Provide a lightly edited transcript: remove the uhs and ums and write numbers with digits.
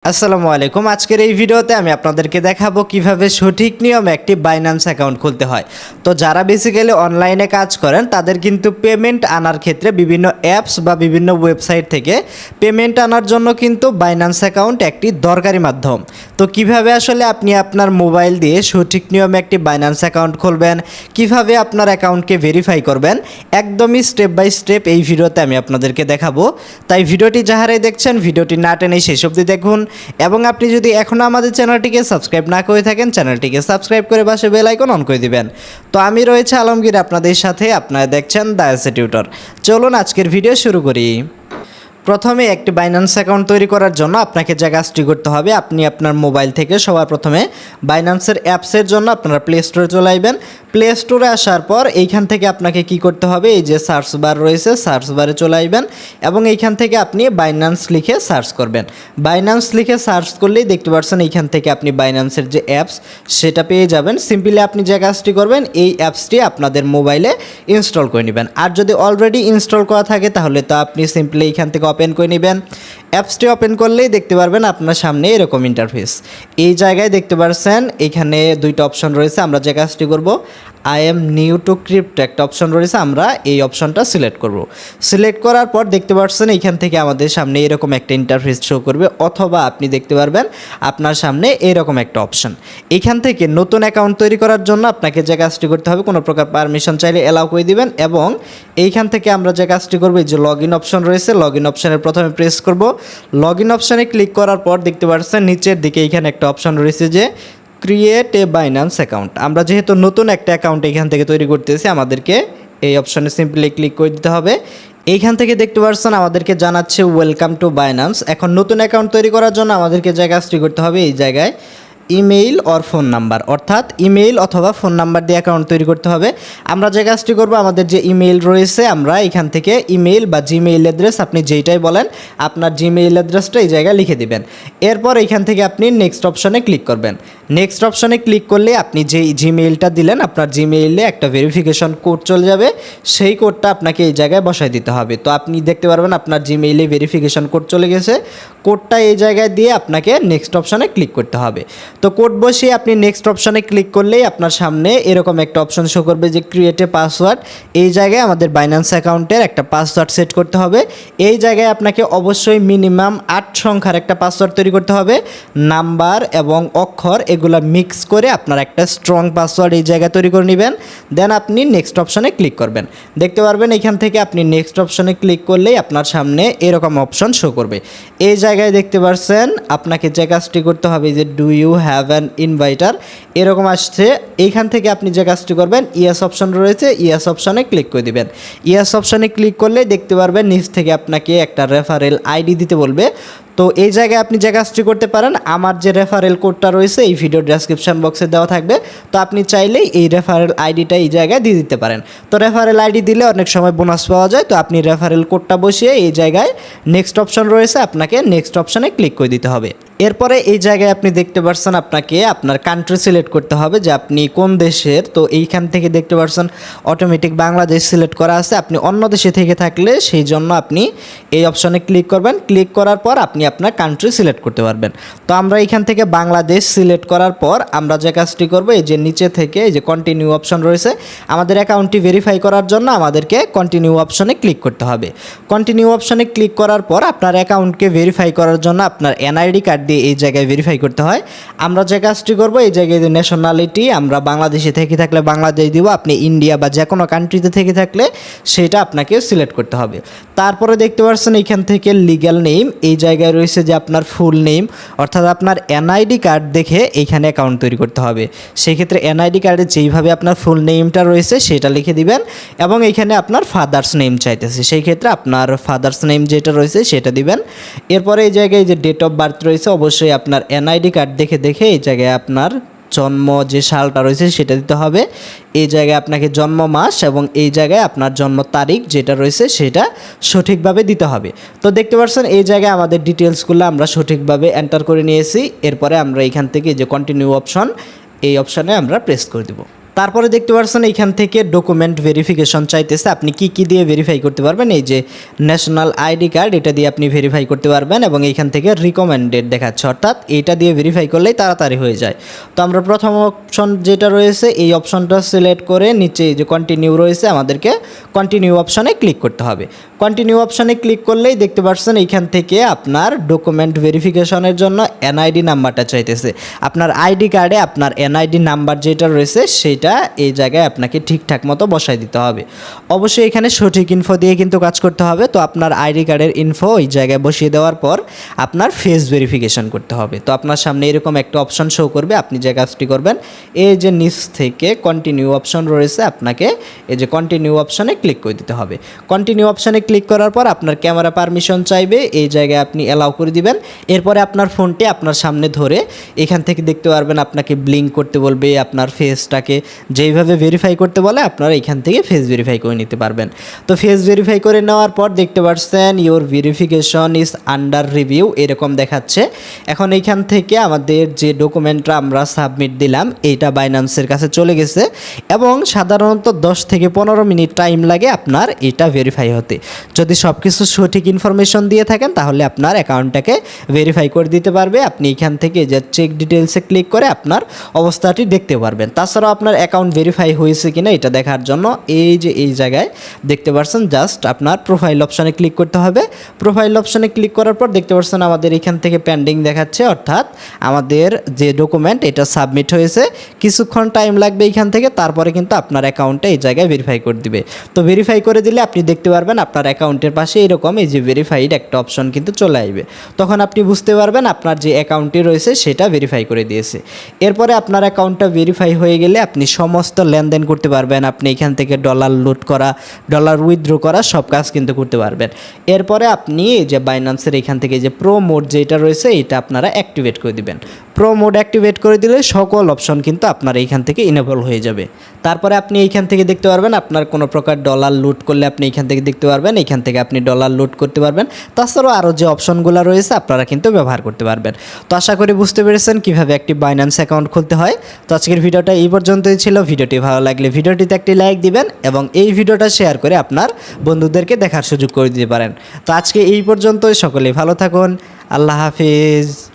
আসসালামু আলাইকুম। আজকের এই ভিডিওতে আমি আপনাদেরকে দেখাবো কিভাবে সঠিক নিয়মে একটি বাইন্যান্স অ্যাকাউন্ট খুলতে হয়। তো যারা বেসিক্যালি অনলাইনে কাজ করেন তাদের কিন্তু পেমেন্ট আনার ক্ষেত্রে বিভিন্ন অ্যাপস বা বিভিন্ন ওয়েবসাইট থেকে পেমেন্ট আনার জন্য কিন্তু বাইন্যান্স অ্যাকাউন্ট একটি দরকারি মাধ্যম। তো কিভাবে আসলে আপনি আপনার মোবাইল দিয়ে সঠিক নিয়মে একটি বাইন্যান্স অ্যাকাউন্ট খুলবেন, কিভাবে আপনার অ্যাকাউন্টকে ভেরিফাই করবেন, একদমই স্টেপ বাই স্টেপ এই ভিডিওতে আমি আপনাদেরকে দেখাবো। তাই ভিডিওটি যাহারাই দেখছেন ভিডিওটি না টেনে শেষ অবধি দেখুন, এবং আপনি যদি এখনও আমাদের চ্যানেলটিকে সাবস্ক্রাইব না করে থাকেন চ্যানেলটিকে সাবস্ক্রাইব করে পাশে বেল আইকন অন করে দিবেন। তো আমি রয়েছে আলমগীর আপনাদের সাথে, আপনারা দেখছেন দ্য এসএ টিউটর। চলুন আজকের ভিডিও শুরু করি। প্রথমে একটি বাইন্যান্স অ্যাকাউন্ট তৈরি করার জন্য আপনাকে যে কাজটি করতে হবে, আপনি আপনার মোবাইল থেকে সবার প্রথমে বাইন্যান্সের অ্যাপসের জন্য আপনারা প্লে স্টোরে চলে আসবেন। প্লে স্টোরে আসার পর এইখান থেকে আপনাকে কি করতে হবে, এই যে সার্চ বার রয়েছে সার্চ বারে চলে আসবেন এবং এইখান থেকে আপনি বাইন্যান্স লিখে সার্চ করবেন। বাইন্যান্স লিখে সার্চ করলেই দেখতে পাচ্ছেন এইখান থেকে আপনি বাইন্যান্সের যে অ্যাপস সেটা পেয়ে যাবেন। সিম্পলি আপনি যে কাজটি করবেন, এই অ্যাপসটি আপনাদের মোবাইলে ইনস্টল করে নেবেন। আর যদি অলরেডি ইনস্টল করা থাকে তাহলে তো আপনি সিম্পলি এইখান থেকে ওপেন করে নেবেন। অ্যাপসটি ওপেন করলেই দেখতে পারবেন আপনার সামনে এরকম ইন্টারফেস। এই জায়গায় দেখতে পাচ্ছেন এখানে দুইটা অপশন রয়েছে। আমরা যে কাজটি করব, I am new two crypto একটা অপশন রয়েছে, আমরা এই অপশনটা সিলেক্ট করব। সিলেক্ট করার পর দেখতে পাচ্ছেন এইখান থেকে আমাদের সামনে এরকম একটা ইন্টারফেস শো করবে, অথবা আপনি দেখতে পারবেন আপনার সামনে এরকম একটা অপশন। এখান থেকে নতুন অ্যাকাউন্ট তৈরি করার জন্য আপনাকে যে কাজটি করতে হবে, কোনো প্রকার পারমিশন চাইলে অ্যালাউ করে দিবেন, এবং এইখান থেকে আমরা যে কাজটি করব, এই যে লগ ইন অপশন রয়েছে, লগ ইন অপশনের প্রথমে প্রেস করব। লগ ইন অপশানে ক্লিক করার পর দেখতে পাচ্ছেন নিচের দিকে এইখানে একটা অপশন রয়েছে যে ক্রিয়েট এ বাইন্যান্স অ্যাকাউন্ট। আমরা যেহেতু নতুন একটা অ্যাকাউন্ট এখান থেকে তৈরি করতেছি, আমাদেরকে এই অপশনে সিম্পলি ক্লিক করে দিতে হবে। এইখান থেকে দেখতে পাচ্ছেন আমাদেরকে জানাচ্ছে ওয়েলকাম টু বাইন্যান্স। এখন নতুন অ্যাকাউন্ট তৈরি করার জন্য আমাদেরকে যে কাজটি করতে হবে, এই জায়গায় ইমেইল অর ফোন নাম্বার, অর্থাৎ ইমেইল অথবা ফোন নাম্বার দিয়ে অ্যাকাউন্ট তৈরি করতে হবে। আমরা যে কাজটি করব, আমাদের যে ইমেইল রয়েছে আমরা এখান থেকে ইমেইল বা জিমেইল অ্যাড্রেস আপনি যেইটাই বলেন আপনার জিমেইল অ্যাড্রেসটা এই জায়গায় লিখে দিবেন। এরপর এখান থেকে আপনি নেক্সট অপশনে ক্লিক করবেন। নেক্সট অপশনে ক্লিক করলে আপনি যেই জিমেইলটা দিলেন আপনার জিমেইলে একটা ভেরিফিকেশন কোড চলে যাবে, সেই কোডটা আপনাকে এই জায়গায় বসায় দিতে হবে। তো আপনি দেখতে পারবেন আপনার জিমেইলে ভেরিফিকেশন কোড চলে গেছে, কোডটা এই জায়গায় দিয়ে আপনাকে নেক্সট অপশনে ক্লিক করতে হবে। তো কোড বসিয়ে আপনি নেক্সট অপশনে ক্লিক করলেই আপনার সামনে এরকম একটা অপশন শো করবে যে ক্রিয়েট এ পাসওয়ার্ড। এই জায়গায় আমাদের বাইন্যান্স অ্যাকাউন্টের একটা পাসওয়ার্ড সেট করতে হবে। এই জায়গায় আপনাকে অবশ্যই মিনিমাম 8 সংখ্যার একটা পাসওয়ার্ড তৈরি করতে হবে। নাম্বার এবং অক্ষর এগুলো মিক্স করে আপনার একটা স্ট্রং পাসওয়ার্ড এই জায়গায় তৈরি করে নেবেন। দেন আপনি নেক্সট অপশনে ক্লিক করবেন। দেখতে পারবেন এখান থেকে আপনি নেক্সট অপশনে ক্লিক করলেই আপনার সামনে এরকম অপশন শো করবে। এই জায়গায় দেখতে পাচ্ছেন আপনাকে যে কাজটি করতে হবে যে do you have an inviter এরকম আসছে। এইখান থেকে আপনি যে কাজটি করবেন, ইয়েস অপশন রয়েছে, ইয়েস অপশনে ক্লিক করে দিবেন। ইয়েস অপশনে ক্লিক করলে দেখতে পারবেন নিচ থেকে আপনাকে একটা রেফারেল আইডি দিতে বলবে। তো এই জায়গায় আপনি যে কাজটি করতে পারেন, আমার যে রেফারেল কোডটা রয়েছে এই ভিডিও ডেসক্রিপশন বক্সে দেওয়া থাকবে, তো আপনি চাইলেই এই রেফারেল আইডিটা এই জায়গায় দিয়ে দিতে পারেন। তো রেফারেল আইডি দিলে অনেক সময় বোনাস পাওয়া যায়, তো আপনি রেফারেল কোডটা বসিয়ে এই জায়গায় নেক্সট অপশন রয়েছে, আপনাকে নেক্সট অপশনে ক্লিক করে দিতে হবে। এরপরে এই জায়গায় আপনি দেখতে পাচ্ছেন আপনাকে আপনার কান্ট্রি সিলেক্ট করতে হবে যে আপনি কোন দেশের। তো এইখান থেকে দেখতে পাচ্ছেন অটোমেটিক বাংলাদেশ সিলেক্ট করা আছে, আপনি অন্য দেশে থেকে থাকলে সেই জন্য আপনি এই অপশনে ক্লিক করবেন। ক্লিক করার পর আপনি আপনার কান্ট্রি সিলেক্ট করতে পারবেন। তো আমরা এখান থেকে বাংলাদেশ সিলেক্ট করার পর আমরা যে কাজটি করব, এই যে নিচে থেকে এই যে কন্টিনিউ অপশন রয়েছে, আমাদের অ্যাকাউন্টটি ভেরিফাই করার জন্য আমাদেরকে কন্টিনিউ অপশনে ক্লিক করতে হবে। কন্টিনিউ অপশনে ক্লিক করার পর আপনার অ্যাকাউন্টকে ভেরিফাই করার জন্য আপনার এনআইডি কার্ড দিয়ে এই জায়গায় ভেরিফাই করতে হয়। আমরা যে কাজটি করব, এই জায়গায় যে ন্যাশনালিটি আমরা বাংলাদেশে থেকে থাকলে বাংলাদেশ দিব, আপনি ইন্ডিয়া বা যে কোনো কান্ট্রিতে থেকে থাকলে সেটা আপনাকে সিলেক্ট করতে হবে। তারপরে দেখতে পাচ্ছেন এইখান থেকে লিগ্যাল নেম এই জায়গায় রয়েছে যে আপনার ফুল নেম, অর্থাৎ আপনার এনআইডি কার্ড দেখে এইখানে অ্যাকাউন্ট তৈরি করতে হবে। সেক্ষেত্রে এনআইডি কার্ডে যেইভাবে আপনার ফুল নেমটা রয়েছে সেটা লিখে দিবেন, এবং এইখানে আপনার ফাদার্স নেম চাইতেছে, সেই ক্ষেত্রে আপনার ফাদার্স নেম যেটা রয়েছে সেটা দিবেন। এরপরে এই জায়গায় যে ডেট অফ বার্থ রয়েছে, অবশ্যই আপনার এনআইডি কার্ড দেখে দেখে এই জায়গায় আপনার জন্ম যে সালটা রয়েছে সেটা দিতে হবে। এই জায়গায় আপনাকে জন্ম মাস এবং এই জায়গায় আপনার জন্ম তারিখ যেটা রয়েছে সেটা সঠিকভাবে দিতে হবে। তো দেখতে পাচ্ছেন এই জায়গায় আমাদের ডিটেলসগুলো আমরা সঠিকভাবে এন্টার করে নিয়েছি। এরপরে আমরা এখান থেকে যে কন্টিনিউ অপশন এই অপশানে আমরা প্রেস করে দেব। তারপরে দেখতে পাচ্ছেন এইখান থেকে ডকুমেন্ট ভেরিফিকেশন চাইতেছে, আপনি কি কি দিয়ে ভেরিফাই করতে পারবেন। এই যে ন্যাশনাল আইডি কার্ড, এটা দিয়ে আপনি ভেরিফাই করতে পারবেন এবং এইখান থেকে রিকমেন্ডেড দেখাচ্ছে, অর্থাৎ এইটা দিয়ে ভেরিফাই করলেই তাড়াতাড়ি হয়ে যায়। তো আমরা প্রথম অপশন যেটা রয়েছে এই অপশনটা সিলেক্ট করে নিচে এই যে কন্টিনিউ রয়েছে, আমাদেরকে কন্টিনিউ অপশনে ক্লিক করতে হবে। কন্টিনিউ অপশনে ক্লিক করলেই দেখতে পাচ্ছেন এইখান থেকে আপনার ডকুমেন্ট ভেরিফিকেশনের জন্য এনআইডি নাম্বারটা চাইতেছে। আপনার আইডি কার্ডে আপনার এনআইডি নাম্বার যেটা রয়েছে সেটা এই জায়গায় আপনাকে ঠিকঠাক মতো বসাই দিতে হবে। অবশ্যই এখানে সঠিক ইনফো দিয়ে কিন্তু কাজ করতে হবে। তো আপনার আইডি কার্ডের ইনফো ওই জায়গায় বসিয়ে দেওয়ার পর আপনার ফেস ভেরিফিকেশন করতে হবে। তো আপনার সামনে এরকম একটা অপশন শো করবে, আপনি যে কাজটি করবেন এই যে নিচ থেকে কন্টিনিউ অপশন রয়েছে, আপনাকে এই যে কন্টিনিউ অপশনে ক্লিক করে দিতে হবে। কন্টিনিউ অপশনে ক্লিক করার পর আপনার ক্যামেরা পারমিশন চাইবে, এই জায়গায় আপনি অ্যালাউ করে দিবেন। এরপরে আপনার ফোনটি আপনার সামনে ধরে এখান থেকে দেখতে পারবেন আপনাকে ব্লিঙ্ক করতে বলবে, আপনার ফেসটাকে যেইভাবে ভেরিফাই করতে বলে আপনারা এখান থেকে ফেস ভেরিফাই করে নিতে পারবেন। তো ফেস ভেরিফাই করে নেওয়ার পর দেখতে পাচ্ছেন your verification is under review এরকম দেখাচ্ছে। এখন এইখান থেকে আমাদের যে ডকুমেন্টটা আমরা সাবমিট দিলাম এইটা বাইন্যান্সের কাছে চলে গেছে এবং সাধারণত 10 থেকে 15 মিনিট টাইম লাগে আপনার এটা ভেরিফাই হতে। যদি সব কিছু সঠিক ইনফরমেশন দিয়ে থাকেন তাহলে আপনার অ্যাকাউন্টটাকে ভেরিফাই করে দিতে পারবে। আপনি এখান থেকে যে চেক ডিটেলসে ক্লিক করে আপনার অবস্থাটি দেখতে পারবেন। তাছাড়াও আপনার অ্যাকাউন্ট ভেরিফাই হয়েছে কিনা এটা দেখার জন্য এই যে এই জায়গায় দেখতে পাচ্ছেন জাস্ট আপনার প্রোফাইল অপশানে ক্লিক করতে হবে। প্রোফাইল অপশানে ক্লিক করার পর দেখতে পাচ্ছেন আমাদের এখান থেকে পেন্ডিং দেখাচ্ছে, অর্থাৎ আমাদের যে ডকুমেন্ট এটা সাবমিট হয়েছে। কিছুক্ষণ টাইম লাগবে এখান থেকে, তারপরে কিন্তু আপনার অ্যাকাউন্টটা এই জায়গায় ভেরিফাই করে দিবে। তো ভেরিফাই করে দিলে আপনি দেখতে পারবেন আপনার অ্যাকাউন্টের পাশে এরকম এই যে ভেরিফাইড একটা অপশন কিন্তু চলে আসবে। তখন আপনি বুঝতে পারবেন আপনার যে অ্যাকাউন্টটি রয়েছে সেটা ভেরিফাই করে দিয়েছে। এরপরে আপনার অ্যাকাউন্টটা ভেরিফাই হয়ে গেলে আপনি সমস্ত লেনদেন করতে পারবেন। আপনি এখান থেকে ডলার লুট করা, ডলার উইথড্র করা সব কাজ কিন্তু করতে পারবেন। এরপরে আপনি এই যে বাইন্যান্সের এখান থেকে যে প্রো মোড যেটা রয়েছে এটা আপনারা অ্যাক্টিভেট করে দিবেন। প্রো মোড অ্যাক্টিভেট করে দিলে সকল অপশন কিন্তু আপনার এইখান থেকে ইনেবল হয়ে যাবে। তারপরে আপনি এইখান থেকে দেখতে পারবেন আপনার কোনো প্রকার ডলার লুট করলে আপনি এইখান থেকে দেখতে পারবেন, এইখান থেকে আপনি ডলার লুট করতে পারবেন। তাছাড়াও আরও যে অপশনগুলো রয়েছে আপনারা কিন্তু ব্যবহার করতে পারবেন। তো আশা করি বুঝতে পেরেছেন কীভাবে একটি বাইন্যান্স অ্যাকাউন্ট খুলতে হয়। তো আজকের ভিডিওটা এই পর্যন্তই ছিল। ভিডিওটি ভালো লাগলে ভিডিওটিতে একটি লাইক দিবেন এবং এই ভিডিওটা শেয়ার করে আপনার বন্ধুদেরকে দেখার সুযোগ করে দিতে পারেন। তো আজকে এই পর্যন্তই, সকলেই ভালো থাকুন। আল্লাহ হাফিজ।